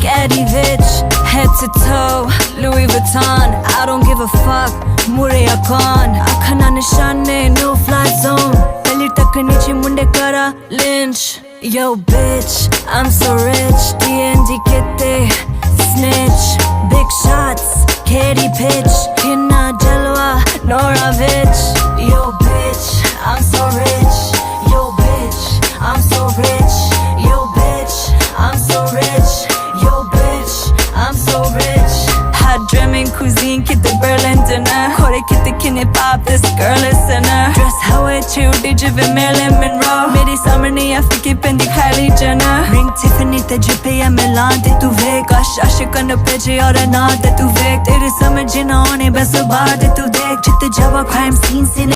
Caddy bitch, head to toe, Louis Vuitton. I don't give a fuck, Mureya Khan. Akhana nishane, no fly zone. Pehli tak niche munde kara lynch. Yo bitch, I'm so rich. D&D kitte, snitch. Big shots, Katie pitch. Kinna jalwa, Nora bitch. Yo bitch, I'm so rich. Yo bitch, I'm so rich. Yo bitch, I'm so rich. Yo bitch, I'm so rich. Hot dreaming cuisine, kitte Berlin dinner. Kore kitte kine pop, this girl is sinner. Dress how it you, DJ Marilyn Monroe. Meri samne ya fiki pendi Kylie Jenner. Ring Tiffany te jipe ya Milan te tu vek. Aşıkan peche aur na te tu vek. Tere samajh na aane bas baat tu dekh. Jitte java crime scene se